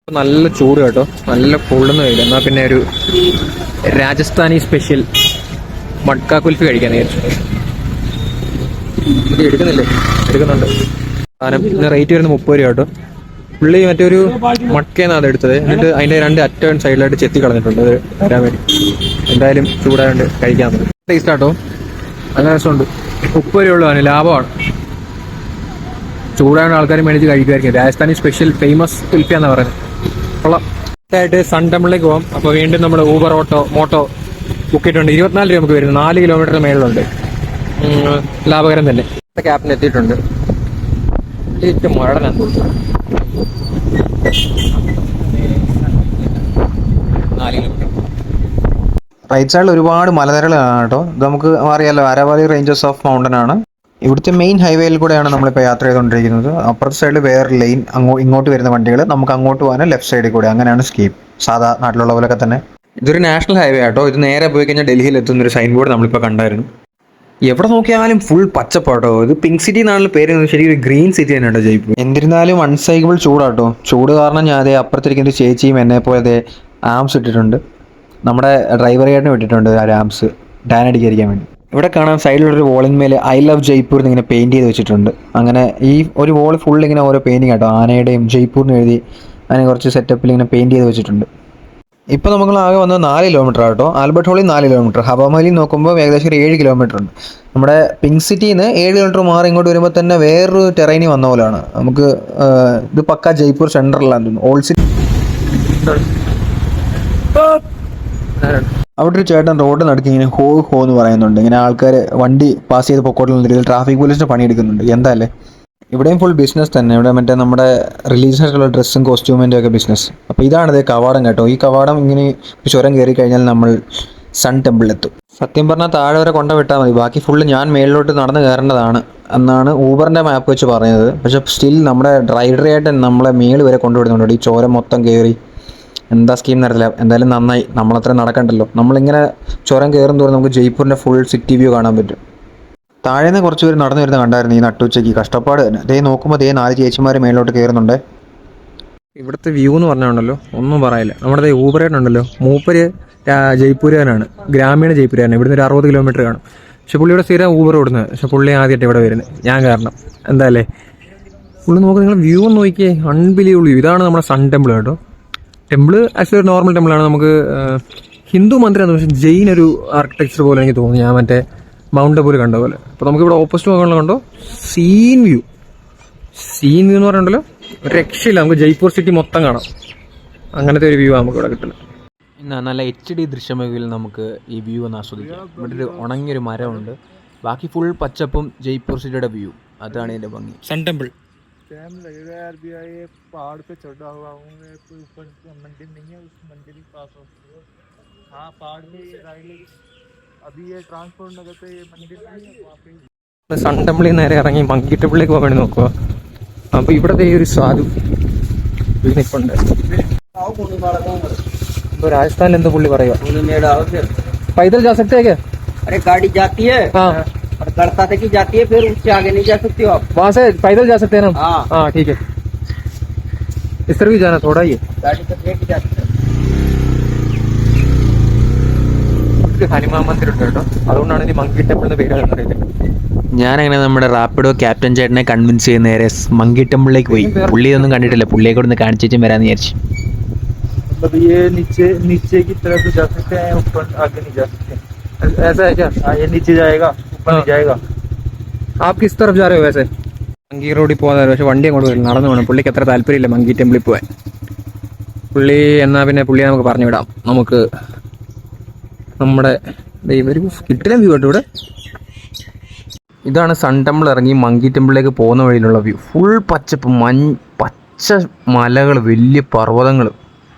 നല്ല ചൂട് കേട്ടോ, നല്ല പൊള്ളുന്ന വെയിൽ. എന്നാൽ പിന്നെ ഒരു രാജസ്ഥാനി സ്പെഷ്യൽ മട്ക കുൽഫി കഴിക്കാൻ വിചാരിച്ചു. ഇത് എടുക്കുന്നില്ലേ? എടുക്കുന്നുണ്ട്. സാധനം ഇന്ന് റേറ്റ് വരുന്നത് 30 രൂപ കേട്ടോ. പുള്ളി മറ്റൊരു മട്കയെന്നാണ് അത് എടുത്തത്. എന്നിട്ട് അതിൻ്റെ 2 അറ്റവും സൈഡിലായിട്ട് ചെത്തി കളഞ്ഞിട്ടുണ്ട് അത് വരാൻ വേണ്ടി. എന്തായാലും ചൂടായതുകൊണ്ട് കഴിക്കാൻ ടേസ്റ്റ് ആട്ടോ, നല്ല രസമുണ്ട്. 30 രൂപ ഉള്ളതാണ്, ലാഭമാണ്. ചൂടായ ആൾക്കാർ മേടിച്ച് കഴിക്കുമായിരിക്കും. രാജസ്ഥാനി സ്പെഷ്യൽ ഫേമസ് കുൽഫിയാന്ന് പറയുന്നത്. കൊള്ളാം. ആയിട്ട് സൺ ടെമ്പിളിലേക്ക് പോകാം. അപ്പോൾ വീണ്ടും നമ്മൾ ഊബർ മോട്ടോ ബുക്ക് ചെയ്തിട്ടുണ്ട്. 24 രൂപ നമുക്ക് വരുന്നത്. 4 കിലോമീറ്റർ മേളിലുണ്ട്. ലാഭകരം തന്നെ. ക്യാപ്പിന് എത്തിയിട്ടുണ്ട്. ഏറ്റവും മുരടനാണ്. 4 കിലോമീറ്റർ. റൈറ്റ് സൈഡിൽ ഒരുപാട് മലനിരകളാണ് കേട്ടോ. ഇത് നമുക്ക് അറിയാലോ, അരവാലി റേഞ്ചസ് ഓഫ് മൗണ്ടൻ ആണ്. ഇവിടുത്തെ മെയിൻ ഹൈവേയിൽ കൂടെയാണ് നമ്മളിപ്പോൾ യാത്ര ചെയ്തുകൊണ്ടിരിക്കുന്നത്. അപ്പുറത്തെ സൈഡിൽ വേറെ ലൈൻ, ഇങ്ങോട്ട് വരുന്ന വണ്ടികൾ നമുക്ക് അങ്ങോട്ട് പോകാനും ലെഫ്റ്റ് സൈഡിൽ കൂടെ. അങ്ങനെയാണ് സ്കീം, സാധാ നാട്ടിലുള്ള പോലൊക്കെ തന്നെ. ഇതൊരു നാഷണൽ ഹൈവേ ആട്ടോ. ഇത് നേരെ പോയി കഴിഞ്ഞാൽ ഡൽഹിയിൽ എത്തുന്നൊരു സൈൻ ബോർഡ് നമ്മളിപ്പോൾ കണ്ടായിരുന്നു. എവിടെ നോക്കിയാലും ഫുൾ പച്ചപ്പാട്ടോ. ഇത് പിങ്ക് സിറ്റി എന്നാണ് പേര്, ശരി ഒരു ഗ്രീൻ സിറ്റി തന്നെയാട്ടോ ജയ്പൂർ. എന്നിരുന്നാലും അൺസൈക്കബിൾ ചൂടാട്ടോ. ചൂട് കാരണം ഞാൻ അതേ അപ്പുറത്തിരിക്കുന്ന ചേച്ചിയും എന്നെ പോലെ അതേ ആംസ് ഇട്ടിട്ടുണ്ട്. നമ്മുടെ ഡ്രൈവറുകാരനെ വിട്ടിട്ടുണ്ട് ആ ആംസ് ഡാൻ അടിക്കാതിരിക്കാൻ വേണ്ടി. ഇവിടെ കാണാൻ സൈഡിലൊരു വോളിന് മേലെ ഐ ലവ് ജയ്പൂർ എന്നിങ്ങനെ പെയിൻറ്റ് ചെയ്ത് വെച്ചിട്ടുണ്ട്. അങ്ങനെ ഈ ഒരു വോൾ ഫുൾ ഇങ്ങനെ ഓരോ പെയിൻറ്റിങ് കേട്ടോ. ആനയുടെയും ജയ്പൂരിന് എഴുതി അങ്ങനെ കുറച്ച് സെറ്റപ്പിൽ ഇങ്ങനെ പെയിൻറ്റ് ചെയ്ത് വെച്ചിട്ടുണ്ട്. ഇപ്പോൾ നമ്മൾ ആകെ വന്നത് 4 കിലോമീറ്റർ ആട്ടോ. ആൽബർട്ട് ഹോളിൽ 4 കിലോമീറ്റർ, ഹവാമലി നോക്കുമ്പോൾ ഏകദേശം ഒരു 7 കിലോമീറ്റർ ഉണ്ട്. നമ്മുടെ പിങ്ക് സിറ്റിയിൽ നിന്ന് 7 കിലോമീറ്റർ മാറി ഇങ്ങോട്ട് വരുമ്പോൾ തന്നെ വേറൊരു ടെറൈനി വന്ന പോലെയാണ് നമുക്ക്. ഇത് പക്ക ജയ്പൂർ സെൻട്രലിലാണെന്ന് തോന്നുന്നു. Old city. അവിടെ ഒരു ചേട്ടൻ റോഡ് നടക്കി ഇങ്ങനെ ഹോ ഹോ എന്ന് പറയുന്നുണ്ട്. ഇങ്ങനെ ആൾക്കാർ വണ്ടി പാസ് ചെയ്ത് പൊക്കോട്ടുള്ള രീതിയിൽ ട്രാഫിക് പോലീസിന് പണിയെടുക്കുന്നുണ്ട്. എന്തായാലും ഇവിടെയും ഫുൾ ബിസിനസ് തന്നെ. ഇവിടെ മറ്റേ നമ്മുടെ റിലീജിയസായിട്ടുള്ള ഡ്രസ്സും കോസ്റ്റ്യൂമിൻ്റെ ഒക്കെ ബിസിനസ്. അപ്പോൾ ഇതാണിത് കവാടം കേട്ടോ. ഈ കവാടം ഇങ്ങനെ ചുരം കയറി കഴിഞ്ഞാൽ നമ്മൾ സൺ ടെമ്പിളിലെത്തും. സത്യം പറഞ്ഞാൽ താഴെ വരെ കൊണ്ടുവിട്ടാൽ മതി, ബാക്കി ഫുള്ള് ഞാൻ മേളിലോട്ട് നടന്ന് കയറേണ്ടതാണ് എന്നാണ് ഊബറിൻ്റെ മാപ്പ് വെച്ച് പറഞ്ഞത്. പക്ഷേ സ്റ്റിൽ നമ്മുടെ ഡ്രൈവറായിട്ട് നമ്മളെ മേളിൽ വരെ കൊണ്ടുവിടുന്നുണ്ട്. ഈ ചോരം മൊത്തം കയറി എന്താ സ്കീം നടത്തില്ല. എന്തായാലും നന്നായി, നമ്മളത്ര നടക്കണ്ടല്ലോ. നമ്മളിങ്ങനെ ചുരം കയറും തോറും നമുക്ക് ജയ്പൂരിൻ്റെ ഫുൾ സിറ്റി വ്യൂ കാണാൻ പറ്റും. താഴേന്ന് കുറച്ച് പേര് നടന്നു വരുന്ന കണ്ടായിരുന്നു ഈ നട്ടുച്ചയ്ക്ക്. കഷ്ടപ്പാട് തന്നെ. ദേ നോക്കുമ്പോൾ 4 ചേച്ചിമാർ മേലോട്ട് കയറുന്നുണ്ട്. ഇവിടുത്തെ വ്യൂ എന്ന് പറഞ്ഞുണ്ടല്ലോ ഒന്നും പറയില്ല. നമ്മുടെ ഊബറേനുണ്ടല്ലോ, മൂപ്പര് ജയ്പൂരുകാരനാണ്, ഗ്രാമീണ ജയ്പൂരുകാരനാണ്. ഇവിടുന്ന് ഒരു 60 കിലോമീറ്റർ കാണും. പക്ഷെ പുള്ളിയുടെ സ്ഥിരം ഊബർ ഓടുന്നത്. പക്ഷെ പുള്ളി ആദ്യമായിട്ട് ഇവിടെ വരുന്നത്, ഞാൻ കാരണം. എന്തായാലേ പുള്ളി നോക്ക്, നിങ്ങൾ വ്യൂ ഒന്ന് നോക്കിയേ, അൺബിലീവബിൾ വ്യൂ. ഇതാണ് നമ്മുടെ സൺ ടെമ്പിൾ കേട്ടോ. ടെമ്പിൾ ആക്ച്വലി ഒരു നോർമൽ ടെമ്പിളാണ്. നമുക്ക് ഹിന്ദു മന്ദിരമാണ്, പക്ഷേ ജെയിൻ ഒരു ആർക്കിടെക്ചർ പോലെ എനിക്ക് തോന്നുന്നു. ഞാൻ മറ്റേ മൗണ്ട് അബൂല് കണ്ട പോലെ. അപ്പോൾ നമുക്കിവിടെ ഓപ്പോസിറ്റ് നോക്കാനുള്ള കണ്ടോ സീൻ വ്യൂ എന്ന് പറഞ്ഞിട്ടുണ്ടല്ലോ, ഒരു രക്ഷയില്ല. നമുക്ക് ജയ്പൂർ സിറ്റി മൊത്തം കാണാം. അങ്ങനത്തെ ഒരു വ്യൂ നമുക്ക് ഇവിടെ കിട്ടുന്നത്. നല്ല HD ദൃശ്യമികയിൽ നമുക്ക് ഈ വ്യൂ ഒന്ന് ആസ്വദിക്കാം. ഇവിടെ ഒരു ഉണങ്ങിയൊരു മരമുണ്ട്, ബാക്കി ഫുൾ പച്ചപ്പും ജയ്പൂർ സിറ്റിയുടെ വ്യൂ. അതാണ് ഇതിൻ്റെ ഭംഗി. സൺ ടെമ്പിൾ टाइम लगेगा यार भी ये पहाड़ पे चढ़ा हुआ हूँ मैं, कोई ऊपर मंदिर नहीं है, उस मंदिर के पास हो। हाँ पहाड़ में राइट, अभी ये ट्रांसपोर्ट नगर पे ये मंदिर नहीं है वहाँ पे. സൺ ടെമ്പിളിൽ നേരെ ഇറങ്ങി മങ്കി ടെമ്പിളിലേക്ക് പോകാൻ വേണ്ടി നോക്കുക. അപ്പോൾ ഇവിടുത്തെ ഈ ഒരു സാധു നിൽപ്പുണ്ട്. രാജസ്ഥാനിൽ എന്തോ പുള്ളി പറയുക, പൈതൽ जा सकते हैं क्या? अरे गाड़ी जाती है और गड़ता तक ही जाती है, फिर उससे आगे नहीं जा सकते हो आप. वहाँ से पैदल जा सकते हैं ना? हाँ ठीक है. इस तरफ भी जाना थोड़ा ही है. गाड़ी तक लेके जाती है. ഹനുമാൻ മന്ദിർ ഉണ്ട് കേട്ടോ. അതുകൊണ്ടാണ് ഈ മങ്കി ടെമ്പിൾ എന്ന പേര് അറിയുന്നത്. ഞാനങ്ങനെ നമ്മുടെ റാപ്പിഡോ ക്യാപ്റ്റൻ ചേട്ടനെ കൺവിൻസ് ചെയ്യുന്ന നേരെ മങ്കി ടെമ്പിളിലേക്ക് പോയി. പുള്ളി ഒന്നും കണ്ടിട്ടില്ല, പുള്ളിയെ കൂടെ ഒന്ന് കാണിച്ചേച്ചും വരാമെന്ന് വിചാരിച്ചു. मतलब ये नीचे की तरफ जा सकते हैं, ऊपर आगे नहीं जा सकते. ऐसा है क्या? हाँ ये नीचे जाएगा, ऊपर नहीं जाएगा. आप किस तरफ जा रहे हो वैसे? മങ്കി റോഡിൽ പോകാൻ, പക്ഷെ വണ്ടി അങ്ങോട്ട് വരും, നടന്നു പോകണം. പുള്ളിക്ക് അത്ര താല്പര്യമില്ല മങ്കി ടെമ്പിളിൽ പോകാൻ. പുള്ളി എന്നാൽ പിന്നെ പുള്ളിയെ നമുക്ക് പറഞ്ഞു വിടാം. നമുക്ക് നമ്മുടെ ഒരു കിട്ടില്ല വ്യൂ കേട്ടോ ഇവിടെ. ഇതാണ് സൺ ടെമ്പിൾ ഇറങ്ങി മങ്കി ടെമ്പിളിലേക്ക് പോകുന്ന വഴിയിലുള്ള വ്യൂ. ഫുൾ പച്ചപ്പ്, പച്ച മലകൾ, വലിയ പർവ്വതങ്ങൾ.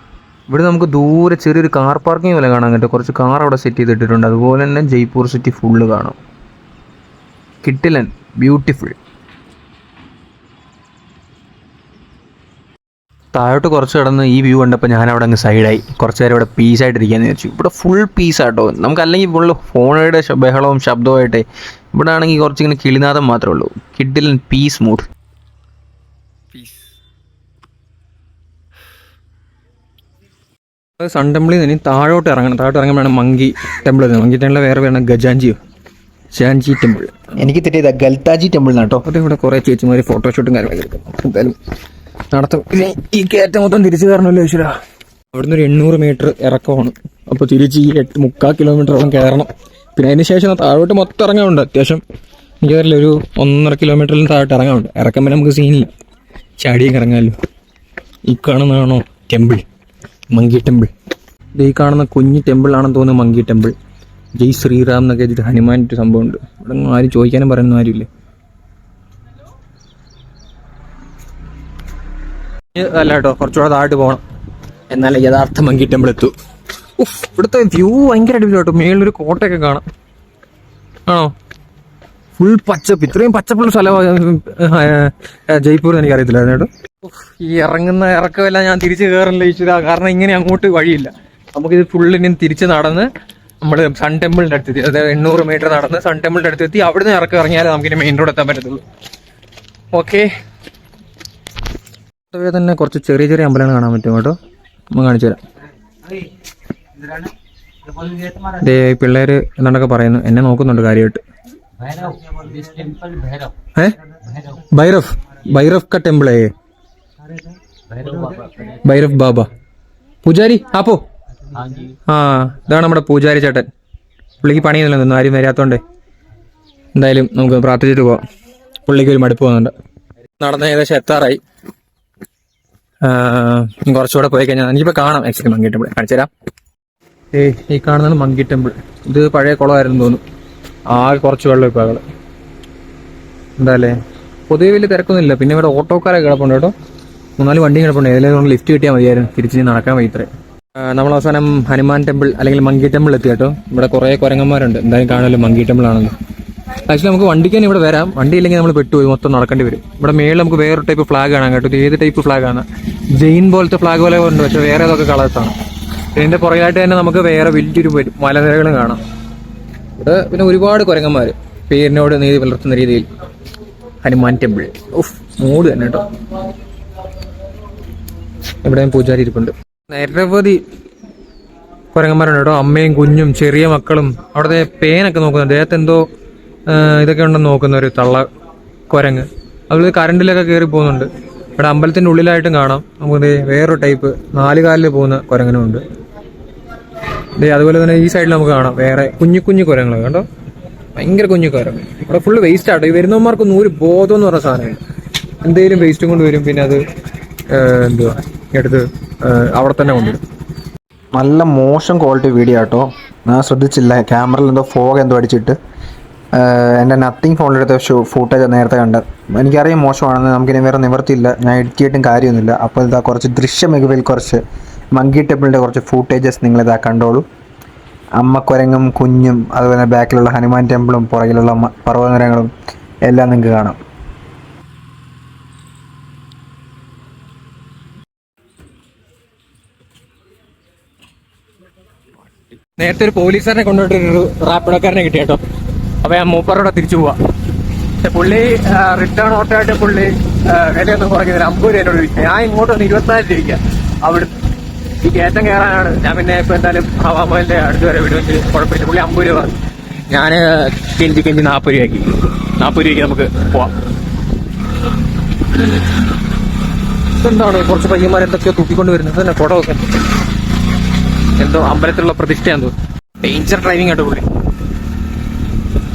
ഇവിടെ നമുക്ക് ദൂരെ ചെറിയൊരു കാർ പാർക്കിംഗ് പോലെ കാണാൻ കേട്ടോ. കുറച്ച് കാർ അവിടെ സെറ്റ് ചെയ്തിട്ടിട്ടുണ്ട്. അതുപോലെ തന്നെ ജയ്പൂർ സിറ്റി ഫുള്ള് കാണാം. കിട്ടിലൻ, ബ്യൂട്ടിഫുൾ. താഴോട്ട് കുറച്ച് കിടന്ന് ഈ വ്യൂ കണ്ടപ്പോൾ ഞാൻ അവിടെ അങ്ങ് സൈഡായി. കുറച്ച് നേരം ഇവിടെ പീസായിട്ടിരിക്കാമെന്ന് വിചാരിച്ചു. ഇവിടെ ഫുൾ പീസാട്ടോ. നമുക്ക് അല്ലെങ്കിൽ ഫുള്ള് ഫോണുകളുടെ ബഹളവും ശബ്ദവുമായിട്ടേ. ഇവിടെ ആണെങ്കിൽ കുറച്ചിങ്ങനെ കിളിനാദം മാത്രമേ ഉള്ളൂ. കിഡിലൻ പീസ് മൂഡ്. പീസ്. സൺ ടെമ്പിളിൽ നിന്ന് ഇനി താഴോട്ട് ഇറങ്ങണം. താഴോട്ട് ഇറങ്ങുമ്പോഴാണ് മങ്കി ടെമ്പിൾ. മങ്കി ടെമ്പിളിൽ വേറെ വേണം ഷാൻജി ടെമ്പിൾ. എനിക്ക് തെറ്റിയതാ, ഗൽത്താജി ടെമ്പിൾ എന്നാട്ടോ. അത് ഇവിടെ കുറേ ചേച്ചിമാർ ഫോട്ടോഷൂട്ടും കാര്യങ്ങളൊക്കെ എടുക്കും. എന്തായാലും നടത്തും. പിന്നെ ഈ കയറ്റം മൊത്തം തിരിച്ചു കയറണമല്ലോ ഈശ്വര. അവിടുന്ന് ഒരു 800 മീറ്റർ ഇറക്കമാണ്. അപ്പോൾ തിരിച്ച് ഈ 3/4 കിലോമീറ്ററോളം കയറണം. പിന്നെ അതിന് ശേഷം താഴോട്ട് മൊത്തം ഇറങ്ങാറുണ്ട്. അത്യാവശ്യം എനിക്കറിയില്ല, ഒരു 1.5 കിലോമീറ്ററിലും താഴോട്ട് ഇറങ്ങാറുണ്ട്. ഇറക്കുമ്പോൾ നമുക്ക് സീനില്ല, ചാടിയൊക്കെ ഇറങ്ങാമല്ലോ. ഈ കാണുന്നതാണോ ടെമ്പിൾ? Monkey temple. ഇത് ഈ കാണുന്ന കുഞ്ഞ് ടെമ്പിളാണെന്ന് തോന്നുന്നു മങ്കി ടെമ്പിൾ. ജയ് ശ്രീറാം എന്നൊക്കെ വെച്ചിട്ട് ഹനുമാൻ്റെ ഒരു സംഭവമുണ്ട്. ഇവിടെ ആരും ചോദിക്കാനും പറയുന്ന ആരുമില്ലേ. അല്ല കേട്ടോ, കുറച്ചുകൂടെ താഴോട്ട് പോകണം, എന്നാലേ യഥാർത്ഥ മങ്കി ടെമ്പിൾ എത്തൂ. ഇവിടുത്തെ വ്യൂ ഭയങ്കര അടിപൊളി കേട്ടോ. മേളിലൊരു കോട്ടയൊക്കെ കാണാം. ആണോ? ഫുൾ പച്ചപ്പ്. ഇത്രയും പച്ചപ്പുള്ള സ്ഥലമാണ് ജയ്പൂർ എന്ന് എനിക്കറിയത്തില്ലായിരുന്നു കേട്ടോ. ഈ ഇറങ്ങുന്ന ഇറക്കമെല്ലാം ഞാൻ തിരിച്ച് കയറില്ല ഈശ്വര. കാരണം ഇങ്ങനെ അങ്ങോട്ട് വഴിയില്ല. നമുക്കിത് ഫുള്ളിനും തിരിച്ച് നടന്ന് നമ്മൾ സൺ ടെമ്പിളിൻ്റെ അടുത്തെത്തി. അതായത് 800 മീറ്റർ നടന്ന് സൺ ടെമ്പിളിൻ്റെ അടുത്തെത്തി. അവിടുന്ന് ഇറങ്ങിയാലേ നമുക്കിനി മെയിൻ റോഡ് എത്താൻ പറ്റത്തുള്ളൂ. ഓക്കെ. അതുപോലെ തന്നെ കുറച്ച് ചെറിയ ചെറിയ അമ്പലങ്ങൾ കാണാൻ പറ്റും കേട്ടോ. നമ്മൾ കാണിച്ചു തരാം. പിള്ളേർ എന്താണ്ടൊക്കെ പറയുന്നു, എന്നെ നോക്കുന്നുണ്ട് കാര്യമായിട്ട്. ഭൈരവ് का टेम्पल है ये. ഭൈരവ് ബാബ പൂജാരി ആപ്പോ. ഇതാണ് നമ്മുടെ പൂജാരി ചേട്ടൻ. പുള്ളിക്ക് പണിയൊന്നുമില്ല തോന്നുന്നു, ആരും വരാത്തോണ്ടേ. എന്തായാലും നമുക്ക് പ്രാർത്ഥിച്ചിട്ട് പോവാം. പുള്ളിക്ക് ഒരു മടുപ്പ് പോകുന്നുണ്ട്. നടന്ന് ഏകദേശം എത്താറായി. കുറച്ചുകൂടെ പോയി കഴിഞ്ഞാൽ എനിക്കിപ്പോൾ കാണാം. ആക്ച്വലി മങ്കി ടെമ്പിൾ കാണിച്ചു തരാം. ഈ കാണുന്നതാണ് മങ്കി ടെമ്പിൾ. ഇത് പഴയ കുളമായിരുന്നു തോന്നുന്നു. ആകെ കുറച്ച് വെള്ളം ഇപ്പോൾ ആകള്. എന്തായാലേ പൊതുവെ വലിയ തിരക്കൊന്നുമില്ല. പിന്നെ ഇവിടെ ഓട്ടോക്കാരൊക്കെ കിടപ്പുണ്ട് കേട്ടോ. 3-4 വണ്ടി കിടപ്പുണ്ട്. ഏതെങ്കിലും ലിഫ്റ്റ് കിട്ടിയാൽ മതിയായിരുന്നു. തിരിച്ച് നടക്കാൻ വൈ ഇത്രേ. നമ്മൾ അവസാനം ഹനുമാൻ ടെമ്പിൾ അല്ലെങ്കിൽ മങ്കി ടെമ്പിൾ എത്തി കേട്ടോ. ഇവിടെ കുറേ കുരങ്ങന്മാരുണ്ട്. എന്തായാലും കാണുമല്ലോ മങ്കി ടെമ്പിൾ ആണെന്ന്. ആക്ച്വലി നമുക്ക് വണ്ടിക്ക് തന്നെ ഇവിടെ വരാം. വണ്ടി ഇല്ലെങ്കിൽ നമ്മൾ പെട്ടുപോയി, മൊത്തം നടക്കേണ്ടി വരും. ഇവിടെ മേളിൽ നമുക്ക് വേറൊരു ടൈപ്പ് ഫ്ലാഗ് കാണാം കേട്ടോ. ഇത് ഏത് ടൈപ്പ് ഫ്ലാഗാണ്? ജെയിൻ പോലത്തെ ഫ്ലാഗ് പോലെ ഉണ്ട്, പക്ഷേ വേറെ ഏതൊക്കെ കളേഴ്സാണ്. ഇതിൻ്റെ പുറകിലായിട്ട് തന്നെ നമുക്ക് വേറെ വലിയൊരു മലനിരകളും കാണാം. ഇവിടെ പിന്നെ ഒരുപാട് കുരങ്ങന്മാർ പേരിനോട് നീതി പുലർത്തുന്ന രീതിയിൽ. ഹനുമാൻ ടെമ്പിൾ മൂട് തന്നെ കേട്ടോ. ഇവിടെയും പൂജാരി ഇരിപ്പുണ്ട്. നിരവധി കുരങ്ങന്മാരുണ്ട് കേട്ടോ. അമ്മയും കുഞ്ഞും ചെറിയ മക്കളും. അവിടുത്തെ പേനൊക്കെ നോക്കുന്നുണ്ട്. ദേഹത്ത് എന്തോ ഇതൊക്കെ ഉണ്ടെന്ന് നോക്കുന്ന ഒരു തള്ള കുരങ്ങ്. അതുപോലെ കറണ്ടിലൊക്കെ കയറി പോകുന്നുണ്ട്. ഇവിടെ അമ്പലത്തിൻ്റെ ഉള്ളിലായിട്ടും കാണാം. നമുക്ക് വേറൊരു ടൈപ്പ് 4 കാലിൽ പോകുന്ന കുരങ്ങനും ഉണ്ട്. അതുപോലെ തന്നെ ഈ സൈഡിൽ നമുക്ക് കാണാം വേറെ കുഞ്ഞു കുഞ്ഞു കുരങ്ങൾ കണ്ടോ. ഭയങ്കര കുഞ്ഞു കുരങ്ങ്. ഇവിടെ ഫുള്ള് വേസ്റ്റ് ആട്ടോ. ഈ വരുന്നവന്മാർക്കൊന്നും ഒരു ബോധം എന്ന് പറഞ്ഞ സാധനമില്ല. എന്തെങ്കിലും വേസ്റ്റും കൊണ്ട് വരും, പിന്നെ അത് എന്തുവാ എടുത്ത് അവിടെ തന്നെ കൊണ്ടുവരും. നല്ല മോശം ക്വാളിറ്റി വീഡിയോ ആട്ടോ. ഞാൻ ശ്രദ്ധിച്ചില്ല, ക്യാമറയിൽ എന്തോ ഫോഗ് എന്തോ അടിച്ചിട്ട്. എൻ്റെ നത്തിങ് ഫോണിലെടുത്ത ഫൂട്ടേജ് നേരത്തെ കണ്ടത്. എനിക്കറിയാം മോശമാണെന്ന്. നമുക്കിനി വേറെ നിവർത്തിയില്ല. ഞാൻ എഡിറ്റ് ചെയ്തിട്ടും കാര്യമൊന്നുമില്ല. അപ്പോൾ ഇതാ കുറച്ച് ദൃശ്യമികവിൽ കുറച്ച് മങ്കി ടെമ്പിളിൻ്റെ കുറച്ച് ഫൂട്ടേജസ് നിങ്ങളിതാ കണ്ടോളൂ. അമ്മക്കുരങ്ങും കുഞ്ഞും അതുപോലെ ബാക്കിലുള്ള ഹനുമാൻ ടെമ്പിളും പുറകിലുള്ള പർവ്വതനിരകളും എല്ലാം നിങ്ങൾക്ക് കാണാം. നേരത്തെ ഒരു പോലീസുകാരനെ കൊണ്ടുപോയിട്ടൊരു റാപ്പിഡോക്കാരനെ കിട്ടി കേട്ടോ. അപ്പോൾ ഞാൻ മൂപ്പറോടെ തിരിച്ചു പോവാം. പക്ഷെ പുള്ളി റിട്ടേൺ ഓട്ടോയായിട്ട് പുള്ളി വിലയൊന്നും കുറയ്ക്കുന്നില്ല. 50 രൂപ എന്നോട് ചോദിക്കുക. ഞാൻ ഇങ്ങോട്ട് വന്ന് 24 രൂപയ്ക്ക് അവിടെ ഈ കയറ്റം കയറാനാണ്. ഞാൻ പിന്നെ ഇപ്പോൾ എന്തായാലും ഹവാമലിൻ്റെ അടുത്ത് വരെ വിടുമെങ്കിൽ കുഴപ്പമില്ല. പുള്ളി 50 രൂപ. ഞാൻ കെഞ്ചി 40 രൂപയ്ക്ക് 40 രൂപയ്ക്ക് നമുക്ക് പോവാം. എന്താണ് കുറച്ച് പയ്യന്മാർ എന്തൊക്കെയോ തൂക്കിക്കൊണ്ട് വരുന്നത് തന്നെ കുട വെക്കാൻ. എന്തോ അമ്പലത്തിലുള്ള പ്രതിഷ്ഠയാന്ന് തോന്നുന്നു. ഡേഞ്ചർ ഡ്രൈവിംഗ് ആയിട്ട് പുള്ളി.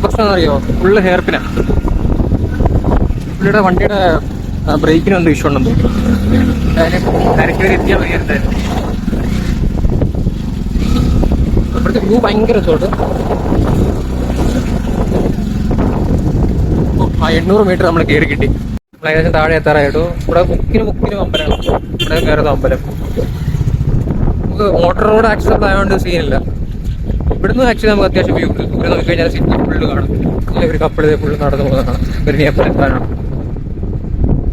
പ്രശ്നം എന്നറിയോ, ഫുള്ള് ഹെയർപിനാ. പുള്ളിയുടെ വണ്ടിയുടെ ബ്രേക്കിന് എന്തോ ഇഷ്യൂ ഉണ്ടെന്ന് തോന്നുന്നു. അതിന് എത്തിയാൽ മതിയായിരുന്നു. ഇവിടുത്തെ വ്യൂ ഭയങ്കര ചോട്ട്. 800 മീറ്റർ നമ്മൾ കയറി കിട്ടി. നമ്മൾ ഏകദേശം താഴെ എത്താറായിട്ടു. ഇവിടെ മുക്കിനും അമ്പലമാണ്. ഇവിടെ കയറുന്ന അമ്പലം. മോട്ടോർ റോഡ് ആക്സിഡന്റ് ആയതുകൊണ്ട് സീനില്ല. ഇവിടുന്ന് ആക്ച്വലി നമുക്ക് അത്യാവശ്യം വ്യൂ ഉണ്ട്. ഇവിടെ നോക്കി കഴിഞ്ഞാൽ സിറ്റി ഫുള്ള് കാണും. ഒരു കപ്പിള് ഫുള്ള് നടന്നു പോകുന്നതാണ്. ഒരു നേപ്പാണ്.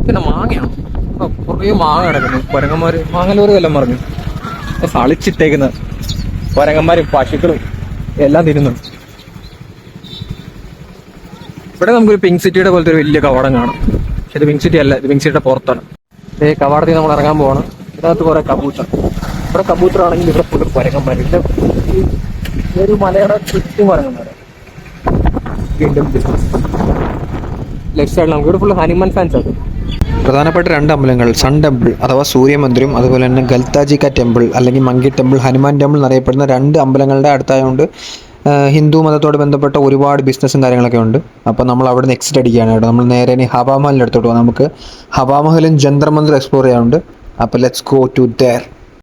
പിന്നെ മാങ്ങയാണ്. കുറേ മാങ്ങ കിടക്കുന്നു. കുരങ്ങന്മാർ മാങ്ങലോറ് എല്ലാം പറഞ്ഞു സളിച്ചിട്ടേക്കുന്ന കുരങ്ങന്മാരും പശുക്കളും എല്ലാം തിന്നുന്നു. ഇവിടെ നമുക്കൊരു പിങ്ക് സിറ്റിയുടെ പോലത്തെ ഒരു വലിയ കവാടം കാണാം. പക്ഷെ ഇത് പിങ്ക് സിറ്റി അല്ല, ഇത് പിങ്ക് സിറ്റിയുടെ പുറത്താണ്. കവാടത്തിൽ നമ്മൾ ഇറങ്ങാൻ പോകണം. ഇതിനകത്ത് കുറെ കബൂച്ച. ഇവിടെ കബൂത്തറാണെങ്കിൽ ഇവിടെ ഫുള്ള് കുരങ്ങന്മാർ. ഇവിടെ ഈ ഒരു മലയുടെ ചുറ്റും കുരങ്ങന്മാർ. വീണ്ടും ലെഫ്റ്റ് സൈഡിൽ നമുക്ക് ഇവിടെ ഫുള്ള് ഹനുമാൻ ഫാൻസ് ആണ്. പ്രധാനപ്പെട്ട 2 അമ്പലങ്ങൾ, സൺ ടെമ്പിൾ അഥവാ സൂര്യമന്ദിരം, അതുപോലെ തന്നെ ഗൽത്താജി കാ ടെമ്പിൾ അല്ലെങ്കിൽ മങ്കി ടെമ്പിൾ, ഹനുമാൻ ടെമ്പിൾ എന്നറിയപ്പെടുന്ന 2 അമ്പലങ്ങളുടെ അടുത്തായതുകൊണ്ട് ഹിന്ദു മതത്തോട് ബന്ധപ്പെട്ട ഒരുപാട് ബിസിനസ്സും കാര്യങ്ങളൊക്കെ ഉണ്ട്. അപ്പോൾ നമ്മൾ അവിടെ നിന്ന് എക്സിറ്റ് അടിക്കുകയാണ് കേട്ടോ. നമ്മൾ നേരെ ഇനി ഹവാമഹലിൻ്റെ അടുത്തോട്ട് പോകാം. നമുക്ക് ഹവാമഹലും ജന്തർ മന്ദിർ എക്സ്പ്ലോർ ചെയ്യാറുണ്ട്. അപ്പോൾ ലെറ്റ്സ് ഗോ ടു ദെയർ.